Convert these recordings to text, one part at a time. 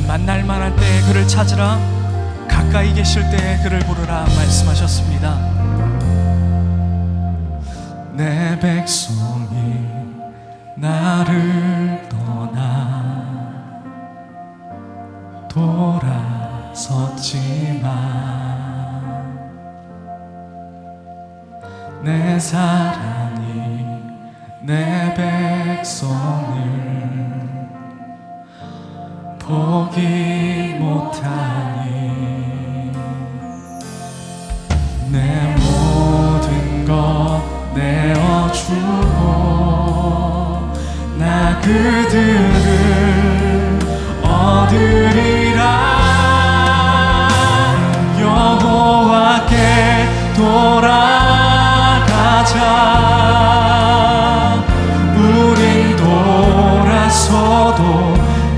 만날 만한 때에 그를 찾으라, 가까이 계실 때에 그를 부르라 말씀하셨습니다. 내 백성이 나를 떠나 돌아섰지만 내 사랑이 내 백성을 포기 못하니 내 모든 것 내어주고 나 그들을 얻으리라. 여호와께 돌아가자. 우린 돌아서도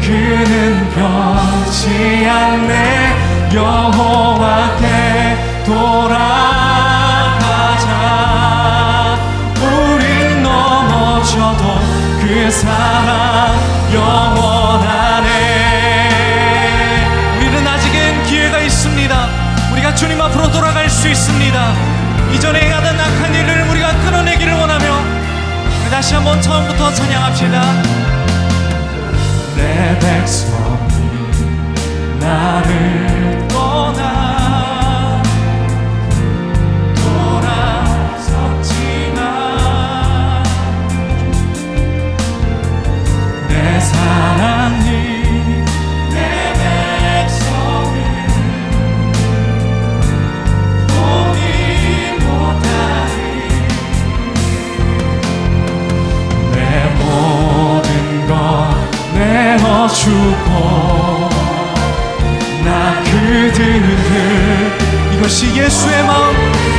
그는 변치 않네. 여호와께 돌아가자. 우린 넘어져도 그 사랑 영원하네. 우리는 아직은 기회가 있습니다. 우리가 주님 앞으로 돌아갈 수 있습니다. 이전에 행하던 악한 일을 우리가 끊어내기를 원하며 다시 한번 처음부터 찬양합시다. 내 백성이 나를 떠나 돌아섰지만 내 사랑이 내 백성을 포기 못하니 내 모든 것 내어주고 나 그들을, 이것이 예수의 마음,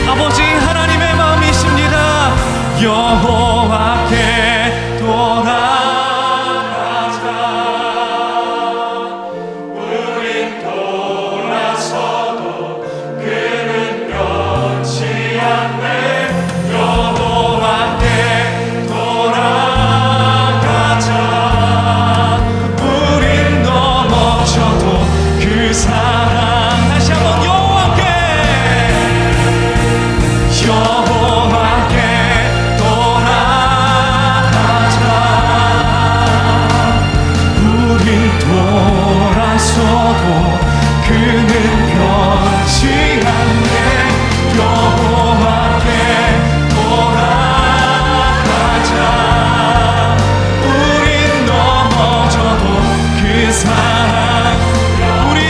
아버지 하나님의 마음이십니다. 여호와께 돌아가자. 우린 돌아서도 그는 변치 않네. 여호와께 돌아가자. 우린 넘어져도 그 사랑, 다시 한번 여호와께 돌아가자. 우린 돌아서도 그는 변치 않네. 여호와께 돌아가자. 우린 넘어져도 그 사랑, 우린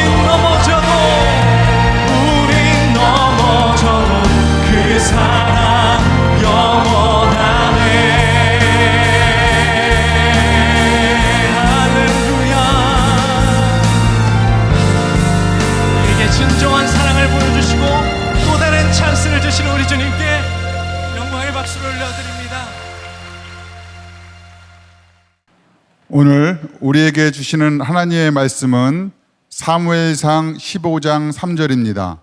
넘어져도 그 사랑 영원하네. 할렐루야. 우리에게 진정한 사랑을 보여주시고 또 다른 찬스를 주시는 우리 주님께 영광의 박수를 올려드립니다. 오늘 우리에게 주시는 하나님의 말씀은 사무엘상 15장 3절입니다.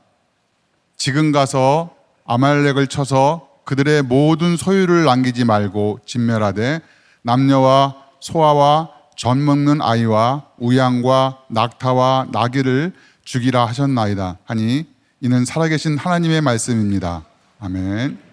지금 가서 아말렉을 쳐서 그들의 모든 소유를 남기지 말고 진멸하되 남녀와 소아와 젖 먹는 아이와 우양과 낙타와 나귀를 죽이라 하셨나이다 하니 이는 살아계신 하나님의 말씀입니다. 아멘.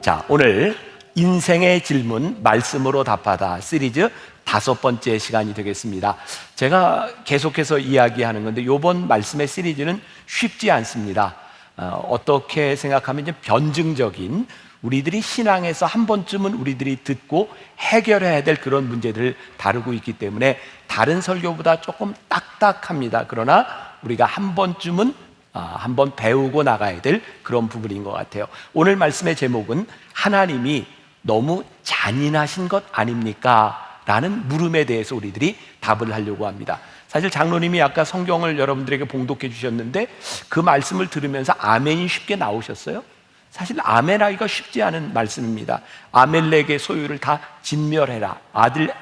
자, 오늘 인생의 질문 말씀으로 답하다 시리즈 5번째 시간이 되겠습니다. 제가 계속해서 이야기하는 건데 이번 말씀의 시리즈는 쉽지 않습니다. 어떻게 생각하면 이제 변증적인, 우리들이 신앙에서 한 번쯤은 우리들이 듣고 해결해야 될 그런 문제들을 다루고 있기 때문에 다른 설교보다 조금 딱딱합니다. 그러나 우리가 한 번쯤은 한번 배우고 나가야 될 그런 부분인 것 같아요. 오늘 말씀의 제목은 하나님이 너무 잔인하신 것 아닙니까? 라는 물음에 대해서 우리들이 답을 하려고 합니다. 사실 장로님이 아까 성경을 여러분들에게 봉독해 주셨는데 그 말씀을 들으면서 아멘이 쉽게 나오셨어요? 사실 아멘하기가 쉽지 않은 말씀입니다. 아멜렉의 소유를 다 진멸해라,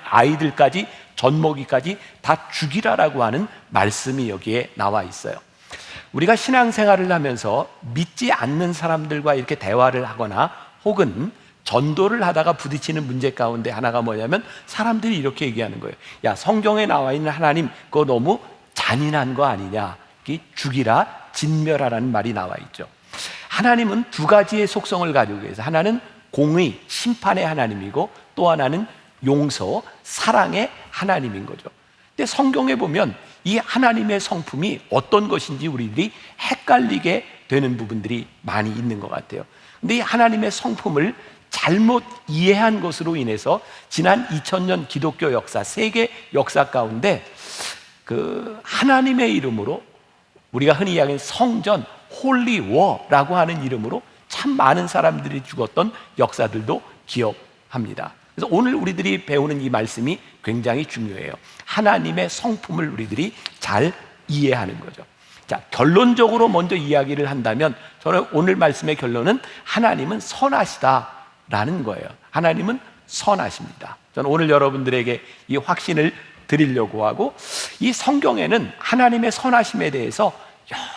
아이들까지 젖먹이까지 다 죽이라라고 하는 말씀이 여기에 나와 있어요. 우리가 신앙생활을 하면서 믿지 않는 사람들과 이렇게 대화를 하거나 혹은 전도를 하다가 부딪히는 문제 가운데 하나가 뭐냐면 사람들이 이렇게 얘기하는 거예요. 야, 성경에 나와 있는 하나님 그거 너무 잔인한 거 아니냐, 죽이라, 진멸하라는 말이 나와 있죠. 하나님은 두 가지의 속성을 가지고 계세요. 하나는 공의, 심판의 하나님이고 또 하나는 용서, 사랑의 하나님인 거죠. 근데 성경에 보면 이 하나님의 성품이 어떤 것인지 우리들이 헷갈리게 되는 부분들이 많이 있는 것 같아요. 근데 이 하나님의 성품을 잘못 이해한 것으로 인해서 지난 2000년 기독교 역사, 세계 역사 가운데 그 하나님의 이름으로 우리가 흔히 이야기하는 성전, 홀리워라고 하는 이름으로 참 많은 사람들이 죽었던 역사들도 기억합니다. 그래서 오늘 우리들이 배우는 이 말씀이 굉장히 중요해요. 하나님의 성품을 우리들이 잘 이해하는 거죠. 자, 결론적으로 먼저 이야기를 한다면 저는 오늘 말씀의 결론은 하나님은 선하시다라는 거예요. 하나님은 선하십니다. 저는 오늘 여러분들에게 이 확신을 드리려고 하고, 이 성경에는 하나님의 선하심에 대해서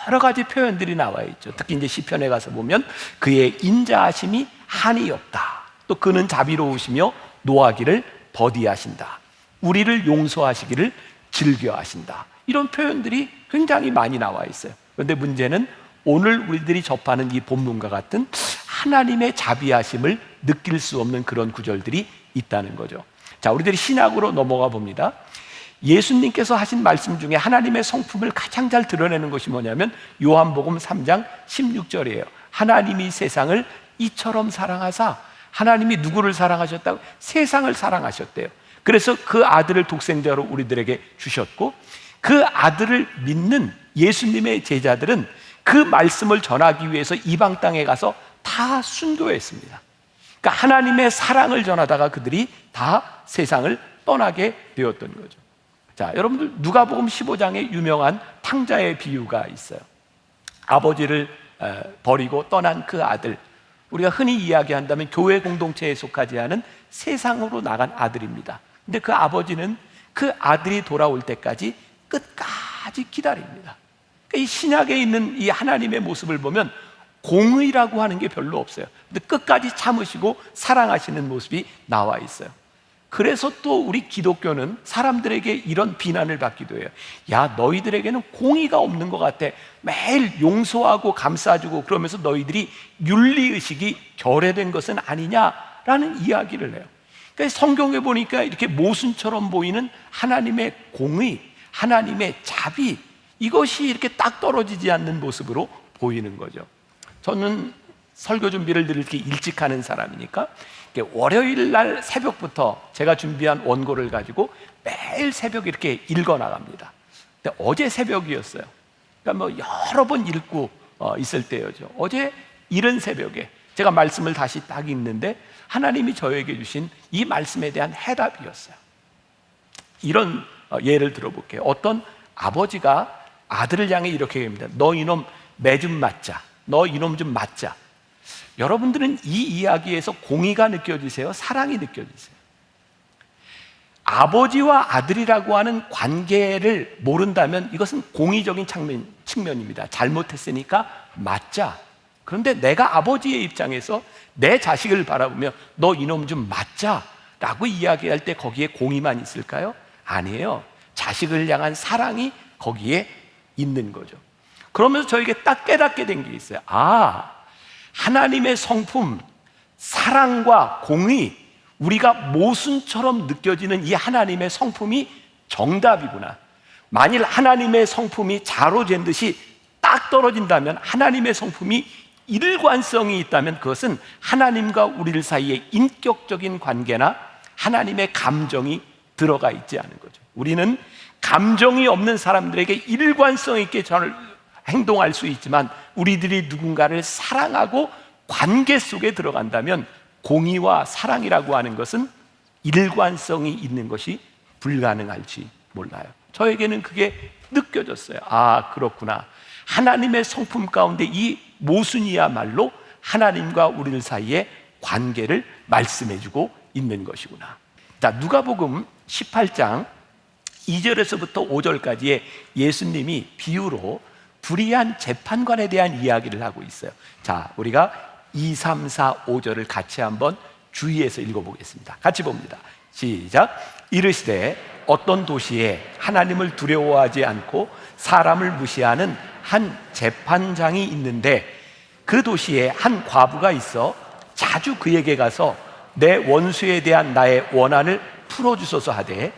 여러 가지 표현들이 나와 있죠. 특히 이제 시편에 가서 보면 그의 인자하심이 한이 없다. 또 그는 자비로우시며 노하기를 더디하신다. 우리를 용서하시기를 즐겨하신다. 이런 표현들이 굉장히 많이 나와 있어요. 그런데 문제는 오늘 우리들이 접하는 이 본문과 같은 하나님의 자비하심을 느낄 수 없는 그런 구절들이 있다는 거죠. 자, 우리들이 신약으로 넘어가 봅니다. 예수님께서 하신 말씀 중에 하나님의 성품을 가장 잘 드러내는 것이 뭐냐면 요한복음 3장 16절이에요. 하나님이 세상을 이처럼 사랑하사, 하나님이 누구를 사랑하셨다고? 세상을 사랑하셨대요. 그래서 그 아들을 독생자로 우리들에게 주셨고, 그 아들을 믿는 예수님의 제자들은 그 말씀을 전하기 위해서 이방 땅에 가서 다 순교했습니다. 그러니까 하나님의 사랑을 전하다가 그들이 다 세상을 떠나게 되었던 거죠. 자, 여러분들 누가복음 15장에 유명한 탕자의 비유가 있어요. 아버지를 버리고 떠난 그 아들, 우리가 흔히 이야기한다면 교회 공동체에 속하지 않은 세상으로 나간 아들입니다. 근데 그 아버지는 그 아들이 돌아올 때까지 끝까지 기다립니다. 그러니까 이 신약에 있는 이 하나님의 모습을 보면 공의라고 하는 게 별로 없어요. 근데 끝까지 참으시고 사랑하시는 모습이 나와 있어요. 그래서 또 우리 기독교는 사람들에게 이런 비난을 받기도 해요. 야, 너희들에게는 공의가 없는 것 같아. 매일 용서하고 감싸주고 그러면서 너희들이 윤리의식이 결여된 것은 아니냐라는 이야기를 해요. 그러니까 성경에 보니까 이렇게 모순처럼 보이는 하나님의 공의, 하나님의 자비, 이것이 이렇게 딱 떨어지지 않는 모습으로 보이는 거죠. 저는 설교 준비를 늘 이렇게 일찍 하는 사람이니까 월요일 날 새벽부터 제가 준비한 원고를 가지고 매일 새벽 이렇게 읽어 나갑니다. 근데 어제 새벽이었어요. 그러니까 뭐 여러 번 읽고 있을 때였죠. 어제 이른 새벽에 제가 말씀을 다시 딱 읽는데 하나님이 저에게 주신 이 말씀에 대한 해답이었어요. 이런 예를 들어볼게요. 어떤 아버지가 아들을 향해 이렇게 얘기합니다. 너 이놈 매 좀 맞자. 너 이놈 좀 맞자. 여러분들은 이 이야기에서 공의가 느껴지세요? 사랑이 느껴지세요? 아버지와 아들이라고 하는 관계를 모른다면 이것은 공의적인 측면입니다. 잘못했으니까 맞자. 그런데 내가 아버지의 입장에서 내 자식을 바라보며 너 이놈 좀 맞자 라고 이야기할 때 거기에 공의만 있을까요? 아니에요. 자식을 향한 사랑이 거기에 있는 거죠. 그러면서 저에게 딱 깨닫게 된 게 있어요. 하나님의 성품, 사랑과 공의, 우리가 모순처럼 느껴지는 이 하나님의 성품이 정답이구나. 만일 하나님의 성품이 자로 잰 듯이 딱 떨어진다면, 하나님의 성품이 일관성이 있다면 그것은 하나님과 우리 사이에 인격적인 관계나 하나님의 감정이 들어가 있지 않은 거죠. 우리는 감정이 없는 사람들에게 일관성 있게 행동할 수 있지만 우리들이 누군가를 사랑하고 관계 속에 들어간다면 공의와 사랑이라고 하는 것은 일관성이 있는 것이 불가능할지 몰라요. 저에게는 그게 느껴졌어요. 아, 그렇구나. 하나님의 성품 가운데 이 모순이야말로 하나님과 우리들 사이의 관계를 말씀해주고 있는 것이구나. 자, 누가복음 18장 2절에서부터 5절까지의 예수님이 비유로 불의한 재판관에 대한 이야기를 하고 있어요. 자, 우리가 2, 3, 4, 5절을 같이 한번 주의해서 읽어보겠습니다. 같이 봅니다. 시작. 이르시되 어떤 도시에 하나님을 두려워하지 않고 사람을 무시하는 한 재판장이 있는데 그 도시에 한 과부가 있어 자주 그에게 가서 내 원수에 대한 나의 원한을 풀어주소서 하되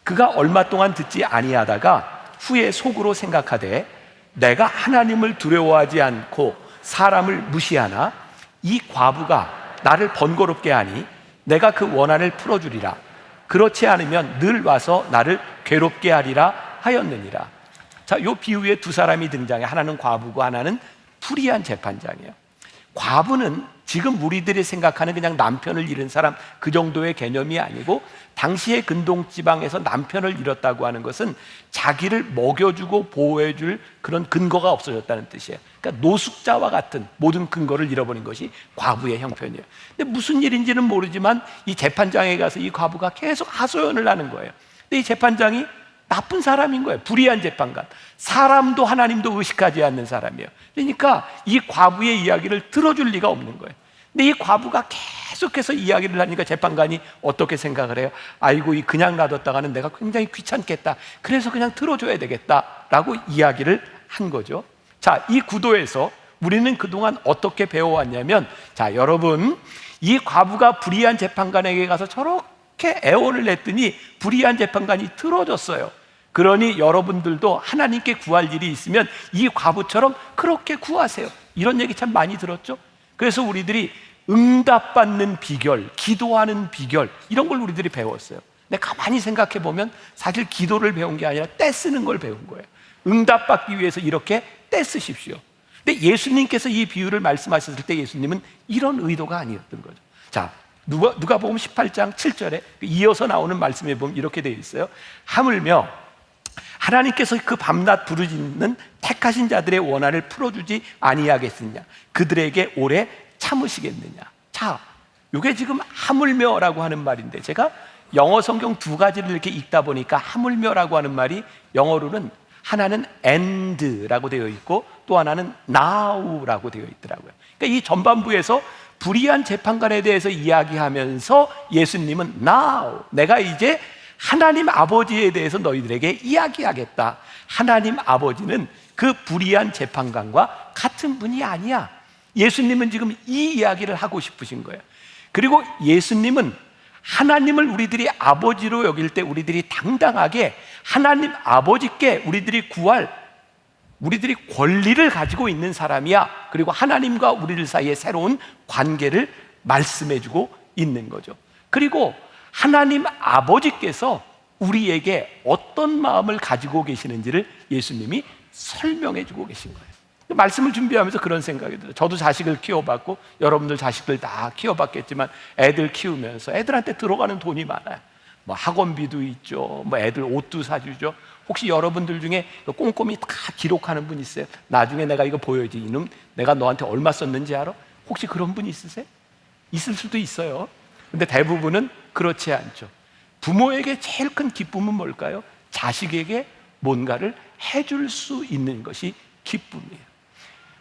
그가 얼마 동안 듣지 아니하다가 후에 속으로 생각하되 내가 하나님을 두려워하지 않고 사람을 무시하나 이 과부가 나를 번거롭게 하니 내가 그 원한을 풀어주리라. 그렇지 않으면 늘 와서 나를 괴롭게 하리라 하였느니라. 자, 이 비유에 두 사람이 등장해. 하나는 과부고 하나는 불의한 재판장이에요. 과부는 지금 우리들이 생각하는 그냥 남편을 잃은 사람 그 정도의 개념이 아니고 당시의 근동지방에서 남편을 잃었다고 하는 것은 자기를 먹여주고 보호해줄 그런 근거가 없어졌다는 뜻이에요. 그러니까 노숙자와 같은 모든 근거를 잃어버린 것이 과부의 형편이에요. 근데 무슨 일인지는 모르지만 이 재판장에 가서 이 과부가 계속 하소연을 하는 거예요. 근데 이 재판장이 나쁜 사람인 거예요. 불의한 재판관. 사람도 하나님도 의식하지 않는 사람이에요. 그러니까 이 과부의 이야기를 들어줄 리가 없는 거예요. 근데 이 과부가 계속해서 이야기를 하니까 재판관이 어떻게 생각을 해요? 아이고, 이 그냥 놔뒀다가는 내가 굉장히 귀찮겠다. 그래서 그냥 들어줘야 되겠다라고 이야기를 한 거죠. 자, 이 구도에서 우리는 그동안 어떻게 배워왔냐면, 자, 여러분, 이 과부가 불의한 재판관에게 가서 저렇게 애원을 냈더니 불의한 재판관이 들어줬어요. 그러니 여러분들도 하나님께 구할 일이 있으면 이 과부처럼 그렇게 구하세요. 이런 얘기 참 많이 들었죠? 그래서 우리들이 응답받는 비결, 기도하는 비결, 이런 걸 우리들이 배웠어요. 근데 가만히 생각해 보면 사실 기도를 배운 게 아니라 떼 쓰는 걸 배운 거예요. 응답받기 위해서 이렇게 떼 쓰십시오. 근데 예수님께서 이 비유를 말씀하셨을 때 예수님은 이런 의도가 아니었던 거죠. 자, 누가복음 18장 7절에 이어서 나오는 말씀에 보면 이렇게 되어 있어요. 하물며 하나님께서 그 밤낮 부르짖는 택하신 자들의 원한을 풀어주지 아니하겠느냐, 그들에게 오래 참으시겠느냐. 자, 이게 지금 하물며라고 하는 말인데, 제가 영어 성경 두 가지를 이렇게 읽다 보니까 하물며라고 하는 말이 영어로는 하나는 and라고 되어 있고 또 하나는 now라고 되어 있더라고요. 그러니까 이 전반부에서 불의한 재판관에 대해서 이야기하면서 예수님은 now, 내가 이제 하나님 아버지에 대해서 너희들에게 이야기하겠다. 하나님 아버지는 그 불의한 재판관과 같은 분이 아니야. 예수님은 지금 이 이야기를 하고 싶으신 거예요. 그리고 예수님은 하나님을 우리들이 아버지로 여길 때 우리들이 당당하게 하나님 아버지께 우리들이 구할, 우리들이 권리를 가지고 있는 사람이야. 그리고 하나님과 우리들 사이에 새로운 관계를 말씀해주고 있는 거죠. 그리고 하나님 아버지께서 우리에게 어떤 마음을 가지고 계시는지를 예수님이 설명해주고 계신 거예요. 말씀을 준비하면서 그런 생각이 들어요. 저도 자식을 키워봤고 여러분들 자식들 다 키워봤겠지만 애들 키우면서 애들한테 들어가는 돈이 많아요. 뭐 학원비도 있죠. 뭐 애들 옷도 사주죠. 혹시 여러분들 중에 꼼꼼히 다 기록하는 분 있어요? 나중에 내가 이거 보여야지. 이놈 내가 너한테 얼마 썼는지 알아? 혹시 그런 분 있으세요? 있을 수도 있어요. 근데 대부분은 그렇지 않죠. 부모에게 제일 큰 기쁨은 뭘까요? 자식에게 뭔가를 해줄 수 있는 것이 기쁨이에요.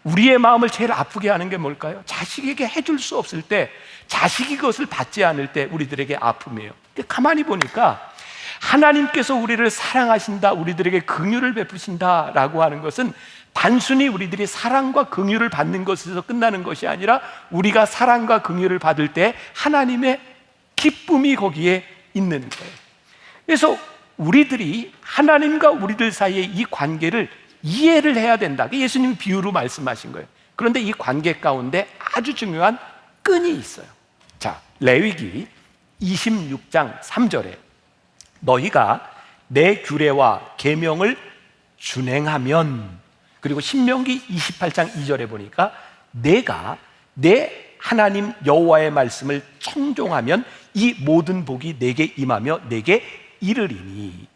우리의 마음을 제일 아프게 하는 게 뭘까요? 자식에게 해줄 수 없을 때, 자식이 그것을 받지 않을 때 우리들에게 아픔이에요. 가만히 보니까 하나님께서 우리를 사랑하신다, 우리들에게 긍휼을 베푸신다라고 하는 것은 단순히 우리들이 사랑과 긍휼을 받는 것에서 끝나는 것이 아니라 우리가 사랑과 긍휼을 받을 때 하나님의 기쁨이 거기에 있는 거예요. 그래서 우리들이 하나님과 우리들 사이의 이 관계를 이해를 해야 된다. 예수님이 비유로 말씀하신 거예요. 그런데 이 관계 가운데 아주 중요한 끈이 있어요. 자, 레위기 26장 3절에 너희가 내 규례와 계명을 준행하면, 그리고 신명기 28장 2절에 보니까 내가 내 하나님 여호와의 말씀을 청종하면 이 모든 복이 내게 임하며 내게 이르리니.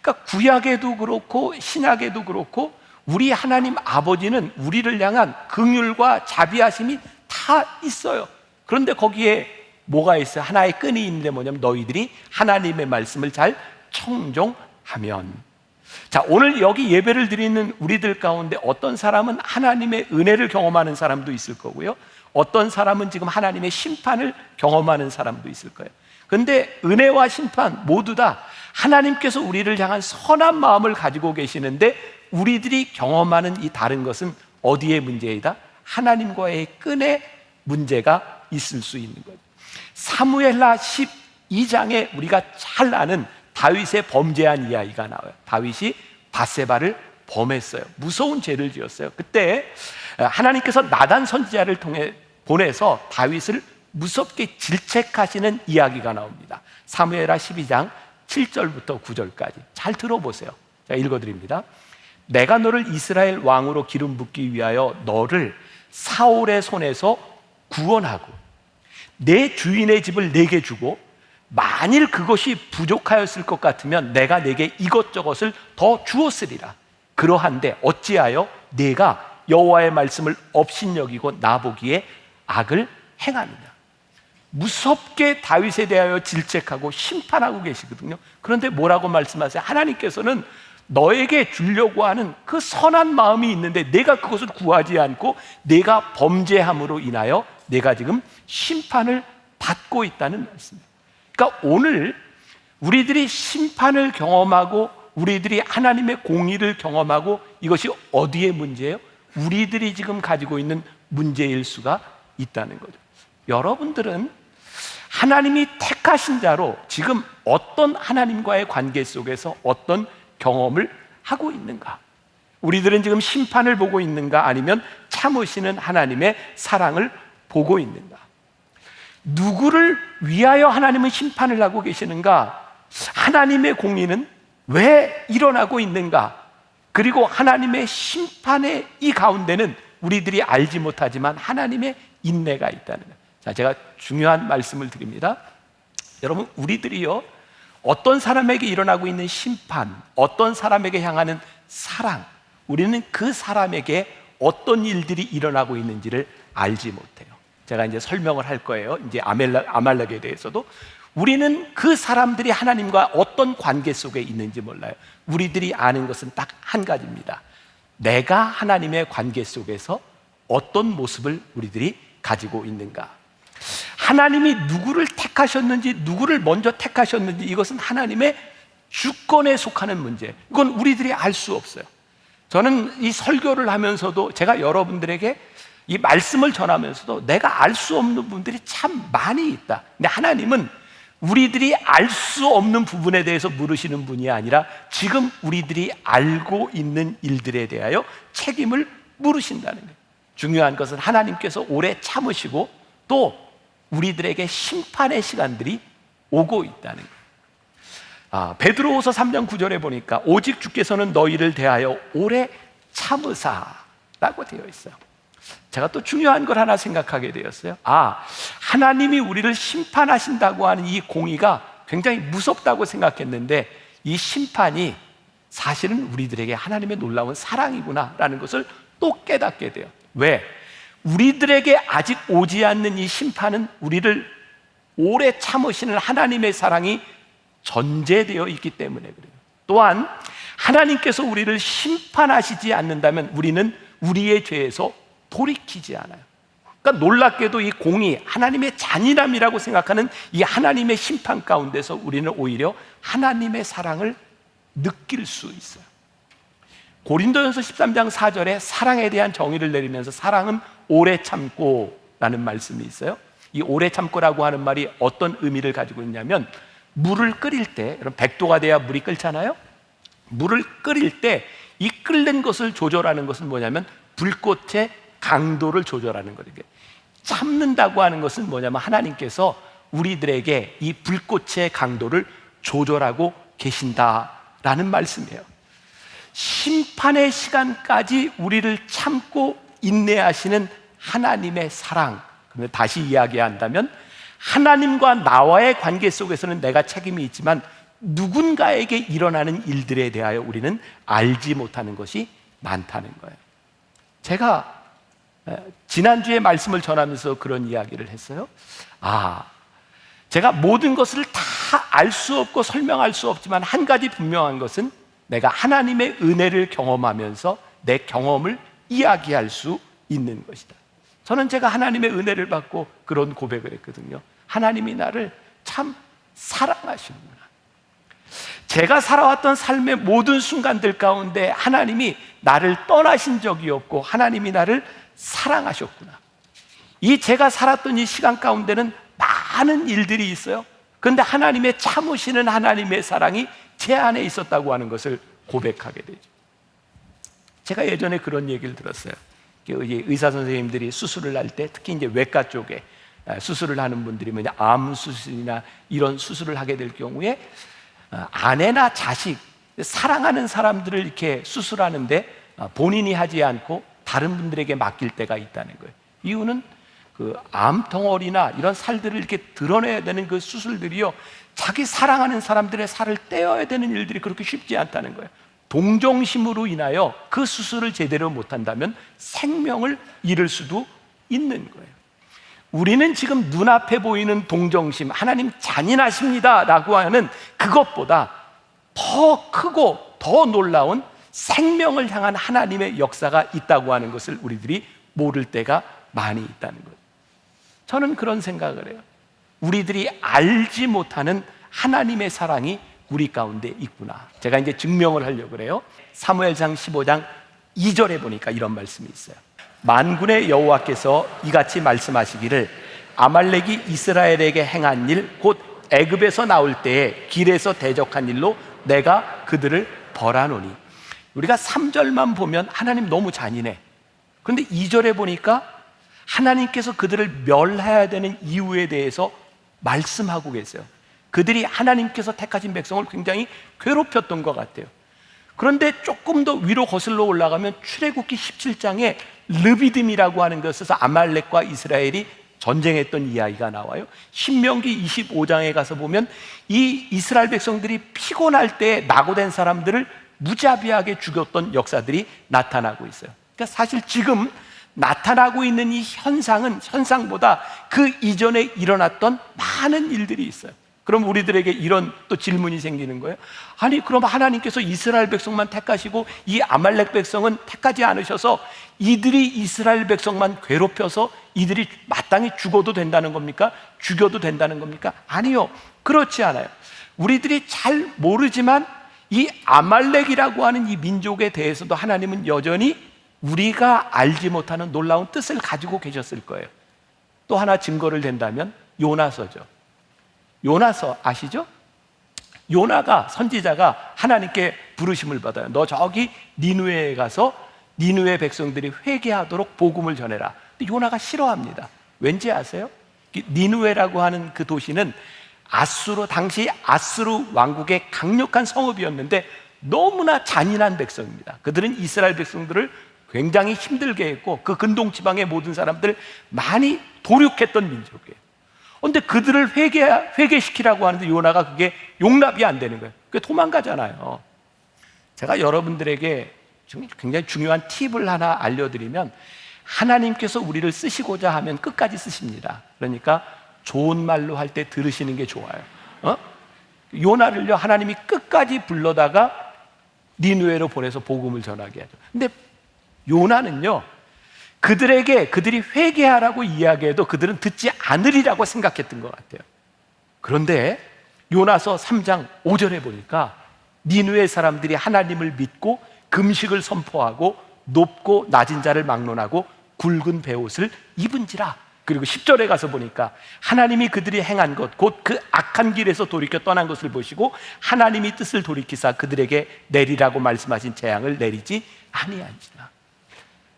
그러니까 구약에도 그렇고 신약에도 그렇고 우리 하나님 아버지는 우리를 향한 긍휼과 자비하심이 다 있어요. 그런데 거기에 뭐가 있어요? 하나의 끈이 있는데 뭐냐면 너희들이 하나님의 말씀을 잘 청종하면. 자, 오늘 여기 예배를 드리는 우리들 가운데 어떤 사람은 하나님의 은혜를 경험하는 사람도 있을 거고요, 어떤 사람은 지금 하나님의 심판을 경험하는 사람도 있을 거예요. 근데 은혜와 심판 모두 다 하나님께서 우리를 향한 선한 마음을 가지고 계시는데 우리들이 경험하는 이 다른 것은 어디의 문제이다? 하나님과의 끈의 문제가 있을 수 있는 거죠. 사무엘하 12장에 우리가 잘 아는 다윗의 범죄한 이야기가 나와요. 다윗이 밧세바를 범했어요. 무서운 죄를 지었어요. 그때 하나님께서 나단 선지자를 통해 보내서 다윗을 무섭게 질책하시는 이야기가 나옵니다. 사무엘하 12장 7절부터 9절까지 잘 들어보세요. 제가 읽어드립니다. 내가 너를 이스라엘 왕으로 기름 붓기 위하여 너를 사울의 손에서 구원하고 내 주인의 집을 내게 주고 만일 그것이 부족하였을 것 같으면 내가 내게 이것저것을 더 주었으리라. 그러한데 어찌하여 내가 여호와의 말씀을 업신여기고 나보기에 악을 행하느냐. 무섭게 다윗에 대하여 질책하고 심판하고 계시거든요. 그런데 뭐라고 말씀하세요? 하나님께서는 너에게 주려고 하는 그 선한 마음이 있는데 내가 그것을 구하지 않고 내가 범죄함으로 인하여 내가 지금 심판을 받고 있다는 말씀입니다. 그러니까 오늘 우리들이 심판을 경험하고 우리들이 하나님의 공의를 경험하고 이것이 어디의 문제예요? 우리들이 지금 가지고 있는 문제일 수가 있다는 거죠. 여러분들은 하나님이 택하신 자로 지금 어떤 하나님과의 관계 속에서 어떤 경험을 하고 있는가? 우리들은 지금 심판을 보고 있는가? 아니면 참으시는 하나님의 사랑을 보고 있는가? 누구를 위하여 하나님은 심판을 하고 계시는가? 하나님의 공의는 왜 일어나고 있는가? 그리고 하나님의 심판의 이 가운데는 우리들이 알지 못하지만 하나님의 인내가 있다는 거예요. 자, 제가 중요한 말씀을 드립니다. 여러분, 우리들이요, 어떤 사람에게 일어나고 있는 심판, 어떤 사람에게 향하는 사랑, 우리는 그 사람에게 어떤 일들이 일어나고 있는지를 알지 못해요. 제가 이제 설명을 할 거예요. 이제 아말렉에 대해서도 우리는 그 사람들이 하나님과 어떤 관계 속에 있는지 몰라요. 우리들이 아는 것은 딱 한 가지입니다. 내가 하나님의 관계 속에서 어떤 모습을 우리들이 가지고 있는가. 하나님이 누구를 택하셨는지, 누구를 먼저 택하셨는지, 이것은 하나님의 주권에 속하는 문제. 이건 우리들이 알 수 없어요. 저는 이 설교를 하면서도 제가 여러분들에게 이 말씀을 전하면서도 내가 알 수 없는 부분들이 참 많이 있다. 근데 하나님은 우리들이 알 수 없는 부분에 대해서 물으시는 분이 아니라 지금 우리들이 알고 있는 일들에 대하여 책임을 물으신다는 거예요. 중요한 것은 하나님께서 오래 참으시고 또 우리들에게 심판의 시간들이 오고 있다는 거예요. 베드로후서 3장 9절에 보니까 오직 주께서는 너희를 대하여 오래 참으사라고 되어 있어요. 제가 또 중요한 걸 하나 생각하게 되었어요. 하나님이 우리를 심판하신다고 하는 이 공의가 굉장히 무섭다고 생각했는데 이 심판이 사실은 우리들에게 하나님의 놀라운 사랑이구나라는 것을 또 깨닫게 돼요. 왜? 우리들에게 아직 오지 않는 이 심판은 우리를 오래 참으시는 하나님의 사랑이 전제되어 있기 때문에 그래요. 또한 하나님께서 우리를 심판하시지 않는다면 우리는 우리의 죄에서 돌이키지 않아요. 그러니까 놀랍게도 이 공의, 하나님의 잔인함이라고 생각하는 이 하나님의 심판 가운데서 우리는 오히려 하나님의 사랑을 느낄 수 있어요. 고린도전서 13장 4절에 사랑에 대한 정의를 내리면서 사랑은 오래 참고 라는 말씀이 있어요. 이 오래 참고라고 하는 말이 어떤 의미를 가지고 있냐면 물을 끓일 때, 여러분 100도가 돼야 물이 끓잖아요. 물을 끓일 때 이 끓는 것을 조절하는 것은 뭐냐면 불꽃의 강도를 조절하는 거예요. 참는다고 하는 것은 뭐냐면 하나님께서 우리들에게 이 불꽃의 강도를 조절하고 계신다라는 말씀이에요. 심판의 시간까지 우리를 참고 인내하시는 하나님의 사랑. 그런데 다시 이야기한다면 하나님과 나와의 관계 속에서는 내가 책임이 있지만 누군가에게 일어나는 일들에 대하여 우리는 알지 못하는 것이 많다는 거예요. 제가 지난주에 말씀을 전하면서 그런 이야기를 했어요. 제가 모든 것을 다 알 수 없고 설명할 수 없지만 한 가지 분명한 것은 내가 하나님의 은혜를 경험하면서 내 경험을 이야기할 수 있는 것이다. 저는 제가 하나님의 은혜를 받고 그런 고백을 했거든요. 하나님이 나를 참 사랑하시는구나. 제가 살아왔던 삶의 모든 순간들 가운데 하나님이 나를 떠나신 적이 없고 하나님이 나를 사랑하셨구나. 제가 살았던 이 시간 가운데는 많은 일들이 있어요. 그런데 하나님의 참으시는 하나님의 사랑이 제 안에 있었다고 하는 것을 고백하게 되죠. 제가 예전에 그런 얘기를 들었어요. 의사 선생님들이 수술을 할 때 특히 이제 외과 쪽에 수술을 하는 분들이 암 수술이나 이런 수술을 하게 될 경우에 아내나 자식, 사랑하는 사람들을 이렇게 수술하는데 본인이 하지 않고 다른 분들에게 맡길 때가 있다는 거예요. 이유는 그 암덩어리나 이런 살들을 이렇게 드러내야 되는 그 수술들이요, 자기 사랑하는 사람들의 살을 떼어야 되는 일들이 그렇게 쉽지 않다는 거예요. 동정심으로 인하여 그 수술을 제대로 못한다면 생명을 잃을 수도 있는 거예요. 우리는 지금 눈앞에 보이는 동정심, 하나님 잔인하십니다 라고 하는 그것보다 더 크고 더 놀라운 생명을 향한 하나님의 역사가 있다고 하는 것을 우리들이 모를 때가 많이 있다는 거예요. 저는 그런 생각을 해요. 우리들이 알지 못하는 하나님의 사랑이 우리 가운데 있구나. 제가 이제 증명을 하려고 그래요. 사무엘상 15장 2절에 보니까 이런 말씀이 있어요. 만군의 여호와께서 이같이 말씀하시기를 아말렉이 이스라엘에게 행한 일 곧 애굽에서 나올 때에 길에서 대적한 일로 내가 그들을 벌하노니. 우리가 3절만 보면 하나님 너무 잔인해. 그런데 2절에 보니까 하나님께서 그들을 멸해야 되는 이유에 대해서 말씀하고 계세요. 그들이 하나님께서 택하신 백성을 굉장히 괴롭혔던 것 같아요. 그런데 조금 더 위로 거슬러 올라가면 출애굽기 17장에 르비딤이라고 하는 것에서 아말렉과 이스라엘이 전쟁했던 이야기가 나와요. 신명기 25장에 가서 보면 이 이스라엘 백성들이 피곤할 때 낙오된 사람들을 무자비하게 죽였던 역사들이 나타나고 있어요. 그러니까 사실 지금 나타나고 있는 이 현상보다 그 이전에 일어났던 많은 일들이 있어요. 그럼 우리들에게 이런 또 질문이 생기는 거예요. 아니, 그럼 하나님께서 이스라엘 백성만 택하시고 이 아말렉 백성은 택하지 않으셔서 이들이 이스라엘 백성만 괴롭혀서 이들이 마땅히 죽어도 된다는 겁니까? 죽여도 된다는 겁니까? 아니요, 그렇지 않아요. 우리들이 잘 모르지만 이 아말렉이라고 하는 이 민족에 대해서도 하나님은 여전히 우리가 알지 못하는 놀라운 뜻을 가지고 계셨을 거예요. 또 하나 증거를 댄다면 요나서죠. 요나서 아시죠? 요나가, 선지자가 하나님께 부르심을 받아요. 너 저기 니느웨에 가서 니느웨 백성들이 회개하도록 복음을 전해라. 근데 요나가 싫어합니다. 왠지 아세요? 니느웨라고 하는 그 도시는 당시 아수르 왕국의 강력한 성읍이었는데 너무나 잔인한 백성입니다. 그들은 이스라엘 백성들을 굉장히 힘들게 했고 그 근동 지방의 모든 사람들 많이 도륙했던 민족이에요. 그런데 그들을 회개시키라고 하는데 요나가 그게 용납이 안 되는 거예요. 그게 도망가잖아요. 제가 여러분들에게 굉장히 중요한 팁을 하나 알려드리면, 하나님께서 우리를 쓰시고자 하면 끝까지 쓰십니다. 그러니까 좋은 말로 할 때 들으시는 게 좋아요. 요나를요, 하나님이 끝까지 불러다가 니느웨로 보내서 복음을 전하게 하죠. 근데 요나는요, 그들이 회개하라고 이야기해도 그들은 듣지 않으리라고 생각했던 것 같아요. 그런데 요나서 3장 5절에 보니까 니느웨 사람들이 하나님을 믿고 금식을 선포하고 높고 낮은 자를 막론하고 굵은 베옷을 입은지라. 그리고 10절에 가서 보니까 하나님이 그들이 행한 것 곧 그 악한 길에서 돌이켜 떠난 것을 보시고 하나님이 뜻을 돌이키사 그들에게 내리라고 말씀하신 재앙을 내리지 아니한지라.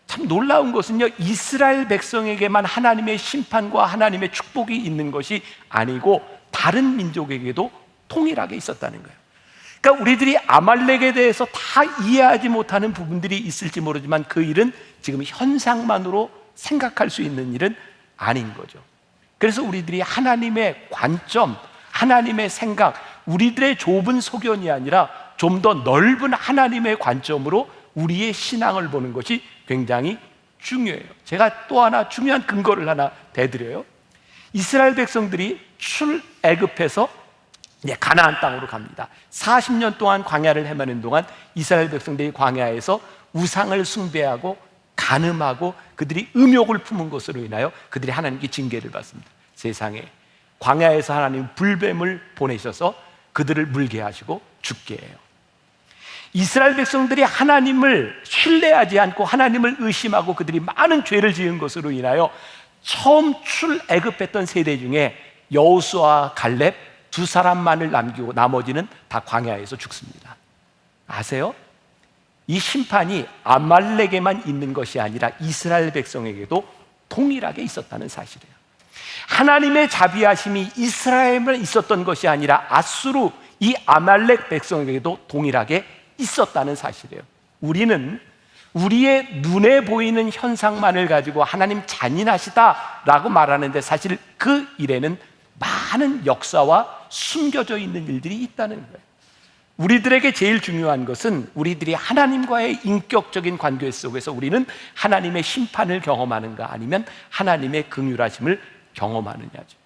참 놀라운 것은요, 이스라엘 백성에게만 하나님의 심판과 하나님의 축복이 있는 것이 아니고 다른 민족에게도 동일하게 있었다는 거예요. 그러니까 우리들이 아말렉에 대해서 다 이해하지 못하는 부분들이 있을지 모르지만 그 일은 지금 현상만으로 생각할 수 있는 일은 아닌 거죠. 그래서 우리들이 하나님의 관점, 하나님의 생각, 우리들의 좁은 소견이 아니라 좀 더 넓은 하나님의 관점으로 우리의 신앙을 보는 것이 굉장히 중요해요. 제가 또 하나 중요한 근거를 하나 대드려요. 이스라엘 백성들이 출애굽해서 가나안 땅으로 갑니다. 40년 동안 광야를 헤매는 동안 이스라엘 백성들이 광야에서 우상을 숭배하고 간음하고 그들이 음욕을 품은 것으로 인하여 그들이 하나님께 징계를 받습니다. 세상에 광야에서 하나님 불뱀을 보내셔서 그들을 물게 하시고 죽게 해요. 이스라엘 백성들이 하나님을 신뢰하지 않고 하나님을 의심하고 그들이 많은 죄를 지은 것으로 인하여 처음 출애굽했던 세대 중에 여호수아와 갈렙 두 사람만을 남기고 나머지는 다 광야에서 죽습니다. 아세요? 이 심판이 아말렉에만 있는 것이 아니라 이스라엘 백성에게도 동일하게 있었다는 사실이에요. 하나님의 자비하심이 이스라엘에만 있었던 것이 아니라 아수르 이 아말렉 백성에게도 동일하게 있었다는 사실이에요. 우리는 우리의 눈에 보이는 현상만을 가지고 하나님 잔인하시다라고 말하는데 사실 그 일에는 많은 역사와 숨겨져 있는 일들이 있다는 거예요. 우리들에게 제일 중요한 것은 우리들이 하나님과의 인격적인 관계 속에서 우리는 하나님의 심판을 경험하는가 아니면 하나님의 긍휼하심을 경험하느냐죠.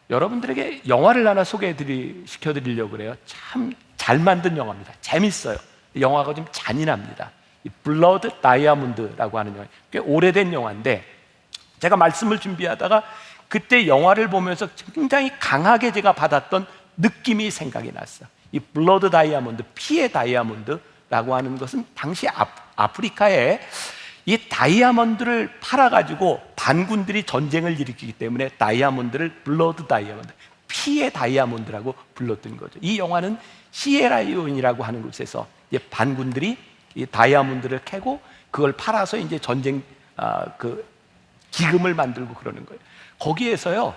여러분들에게 영화를 하나 시켜드리려고 그래요. 참 잘 만든 영화입니다. 재밌어요. 영화가 좀 잔인합니다. 블러드 다이아몬드라고 하는 영화, 꽤 오래된 영화인데 제가 말씀을 준비하다가 그때 영화를 보면서 굉장히 강하게 제가 받았던 느낌이 생각이 났어요. 이 블러드 다이아몬드, 피의 다이아몬드라고 하는 것은 당시 아프리카에 이 다이아몬드를 팔아가지고 반군들이 전쟁을 일으키기 때문에 다이아몬드를 블러드 다이아몬드, 피의 다이아몬드라고 불렀던 거죠. 이 영화는 시에라리온이라고 하는 곳에서 반군들이 이 다이아몬드를 캐고 그걸 팔아서 이제 전쟁 기금을 만들고 그러는 거예요. 거기에서요,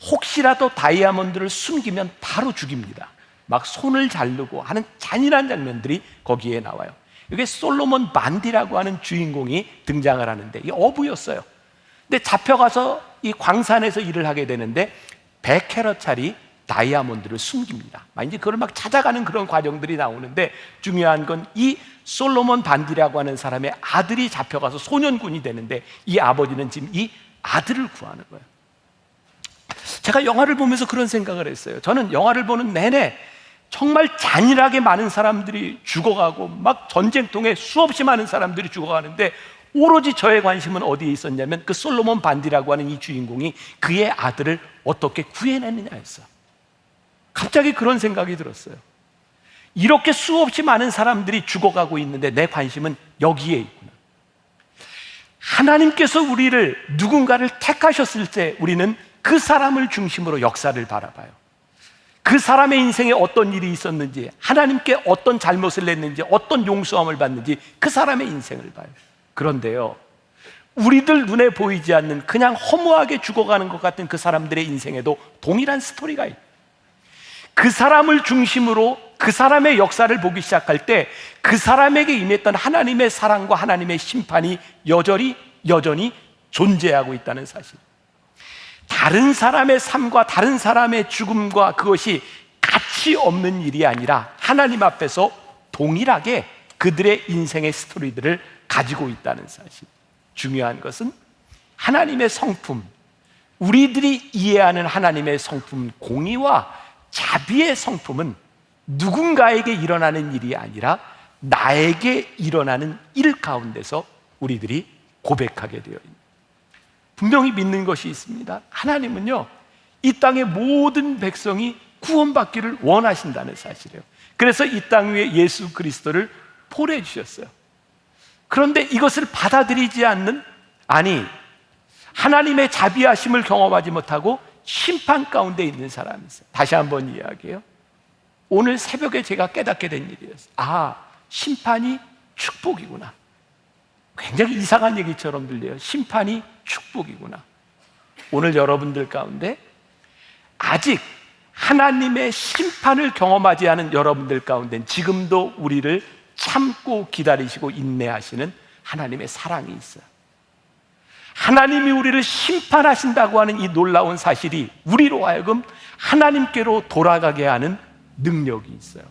혹시라도 다이아몬드를 숨기면 바로 죽입니다. 막 손을 자르고 하는 잔인한 장면들이 거기에 나와요. 이게 솔로몬 반디라고 하는 주인공이 등장을 하는데 이 어부였어요. 근데 잡혀가서 이 광산에서 일을 하게 되는데 100캐럿짜리 다이아몬드를 숨깁니다. 이제 그걸 막 찾아가는 그런 과정들이 나오는데 중요한 건 이 솔로몬 반디라고 하는 사람의 아들이 잡혀가서 소년군이 되는데 이 아버지는 지금 이 아들을 구하는 거예요. 제가 영화를 보면서 그런 생각을 했어요. 저는 영화를 보는 내내 정말 잔인하게 많은 사람들이 죽어가고 막 전쟁통에 수없이 많은 사람들이 죽어가는데 오로지 저의 관심은 어디에 있었냐면 그 솔로몬 반디라고 하는 이 주인공이 그의 아들을 어떻게 구해냈느냐였어요. 갑자기 그런 생각이 들었어요. 이렇게 수없이 많은 사람들이 죽어가고 있는데 내 관심은 여기에 있구나. 하나님께서 우리를 누군가를 택하셨을 때 우리는 그 사람을 중심으로 역사를 바라봐요. 그 사람의 인생에 어떤 일이 있었는지, 하나님께 어떤 잘못을 했는지, 어떤 용서함을 받는지 그 사람의 인생을 봐요. 그런데요, 우리들 눈에 보이지 않는 그냥 허무하게 죽어가는 것 같은 그 사람들의 인생에도 동일한 스토리가 있어요. 그 사람을 중심으로 그 사람의 역사를 보기 시작할 때 그 사람에게 임했던 하나님의 사랑과 하나님의 심판이 여전히 존재하고 있다는 사실. 다른 사람의 삶과 다른 사람의 죽음과 그것이 가치 없는 일이 아니라 하나님 앞에서 동일하게 그들의 인생의 스토리들을 가지고 있다는 사실. 중요한 것은 하나님의 성품, 우리들이 이해하는 하나님의 성품, 공의와 자비의 성품은 누군가에게 일어나는 일이 아니라 나에게 일어나는 일 가운데서 우리들이 고백하게 되어 있습니다. 분명히 믿는 것이 있습니다. 하나님은요, 이 땅의 모든 백성이 구원받기를 원하신다는 사실이에요. 그래서 이 땅 위에 예수 그리스도를 보내주셨어요. 그런데 이것을 받아들이지 않는, 하나님의 자비하심을 경험하지 못하고 심판 가운데 있는 사람이 있어요. 다시 한번 이야기해요. 오늘 새벽에 제가 깨닫게 된 일이었어요. 심판이 축복이구나. 굉장히 이상한 얘기처럼 들려요. 심판이 축복이구나. 오늘 여러분들 가운데 아직 하나님의 심판을 경험하지 않은 여러분들 가운데 지금도 우리를 참고 기다리시고 인내하시는 하나님의 사랑이 있어요. 하나님이 우리를 심판하신다고 하는 이 놀라운 사실이 우리로 하여금 하나님께로 돌아가게 하는 능력이 있어요.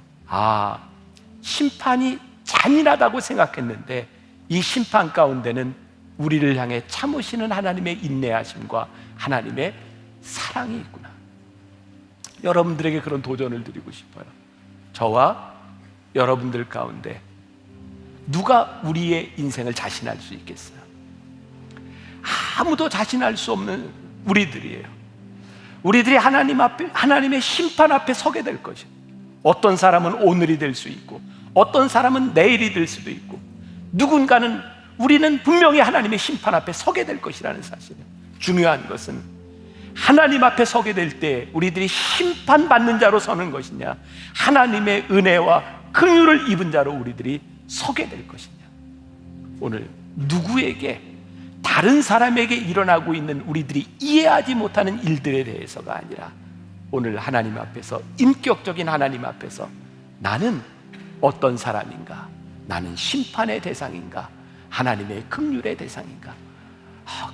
심판이 잔인하다고 생각했는데 이 심판 가운데는 우리를 향해 참으시는 하나님의 인내하심과 하나님의 사랑이 있구나. 여러분들에게 그런 도전을 드리고 싶어요. 저와 여러분들 가운데 누가 우리의 인생을 자신할 수 있겠어요? 아무도 자신할 수 없는 우리들이에요. 우리들이 하나님 앞에, 하나님의 심판 앞에 서게 될 것이에요. 어떤 사람은 오늘이 될 수 있고, 어떤 사람은 내일이 될 수도 있고, 누군가는 우리는 분명히 하나님의 심판 앞에 서게 될 것이라는 사실이에요. 중요한 것은 하나님 앞에 서게 될 때 우리들이 심판받는 자로 서는 것이냐, 하나님의 은혜와 긍휼을 입은 자로 우리들이 서게 될 것이냐. 오늘 누구에게, 다른 사람에게 일어나고 있는 우리들이 이해하지 못하는 일들에 대해서가 아니라 오늘 하나님 앞에서, 인격적인 하나님 앞에서 나는 어떤 사람인가? 나는 심판의 대상인가? 하나님의 긍휼의 대상인가?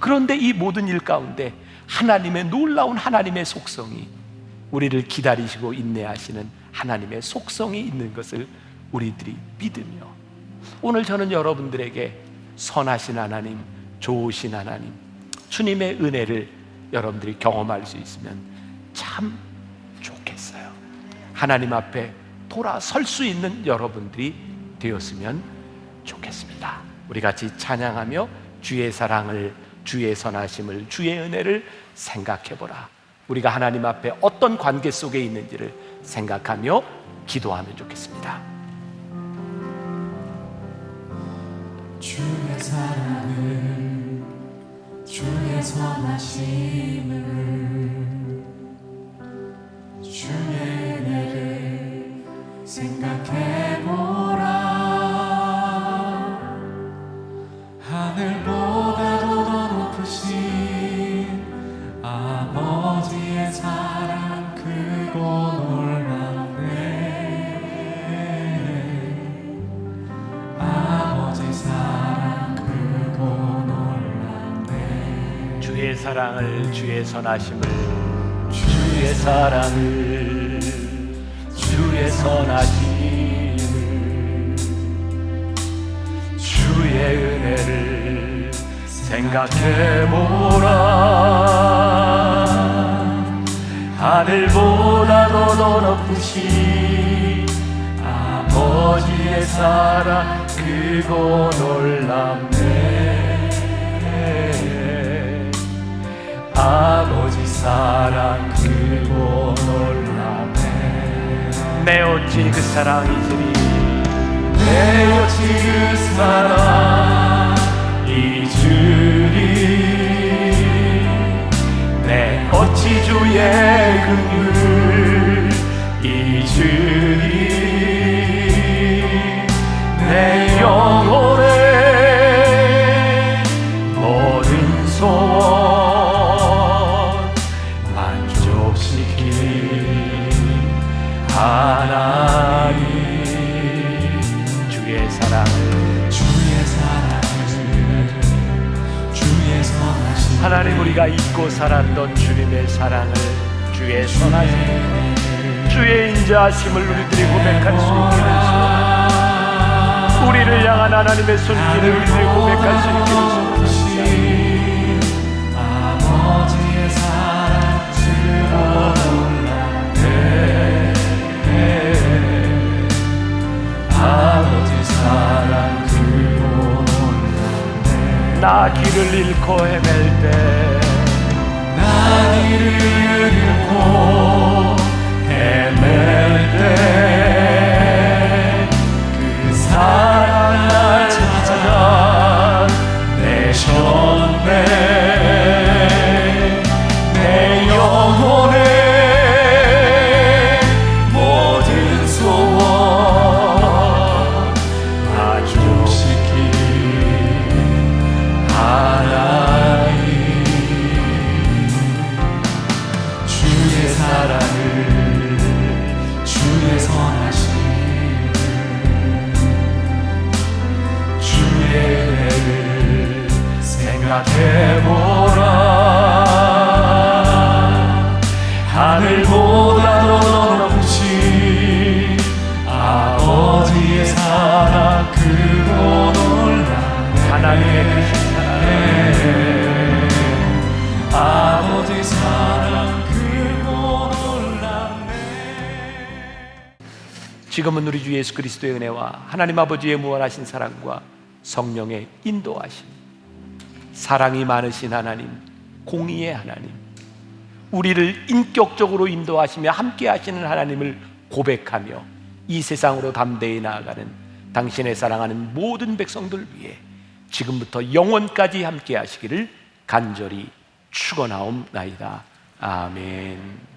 그런데 이 모든 일 가운데 하나님의 놀라운 하나님의 속성이, 우리를 기다리시고 인내하시는 하나님의 속성이 있는 것을 우리들이 믿으며, 오늘 저는 여러분들에게 선하신 하나님, 좋으신 하나님, 주님의 은혜를 여러분들이 경험할 수 있으면 참 좋겠어요. 하나님 앞에 돌아설 수 있는 여러분들이 되었으면 좋겠습니다. 우리 같이 찬양하며 주의 사랑을, 주의 선하심을, 주의 은혜를 생각해보라. 우리가 하나님 앞에 어떤 관계 속에 있는지를 생각하며 기도하면 좋겠습니다. 주의 사랑을, 주의 선하심을, 주의 은혜를 생각해보라. 하늘보다도 더 높으신 아버지의 사랑 크고 놀랍네. 아버지 사랑 크고 놀랍네. 주의 사랑을, 주의 선하심을, 주의 사랑을, 주의 선하심을, 주의 은혜를 생각해보라. 하늘보다도 더 높으신 아버지의 사랑 크고 놀랍네. 아버지 사랑 크고 놀랍네. 내 어찌 그 사랑이지리, 내 어찌 그 사랑 잊으리. 내 어찌 주의 긍휼 잊으리. 내 영혼의 모든 소원 만족시킨 하나님. 주의 사랑을, 주의 선하심, 하나님, 우리가 잊고 살았던 주님의 사랑을, 주의 선하심, 주의 인자하심을 우리들이 고백할 수 있게 되소서. 우리를 향한 하나님의 손길을 우리들이 고백할 수 있게 되소서. 아버지의 사랑 크고 놀랍네. 아버지 사랑 크고 놀랍네. 나 길을 잃고 헤맬 때, 나 길을 잃고 헤맬 때 그 사랑 날 찾아 내셨네. 내 영혼의 모든 소원 만족시킨 하나님. 주의 사랑을, 주의 선 내가 되보라. 하늘보다도 더 높으신 아버지의 사랑 크고 놀라네. 하나님의 크신 사랑, 아버지 사랑 크고 놀라네. 지금은 우리 주 예수 그리스도의 은혜와 하나님 아버지의 무한하신 사랑과 성령의 인도하심, 사랑이 많으신 하나님, 공의의 하나님, 우리를 인격적으로 인도하시며 함께 하시는 하나님을 고백하며 이 세상으로 담대히 나아가는 당신의 사랑하는 모든 백성들 위해 지금부터 영원까지 함께 하시기를 간절히 축원하옵나이다. 아멘.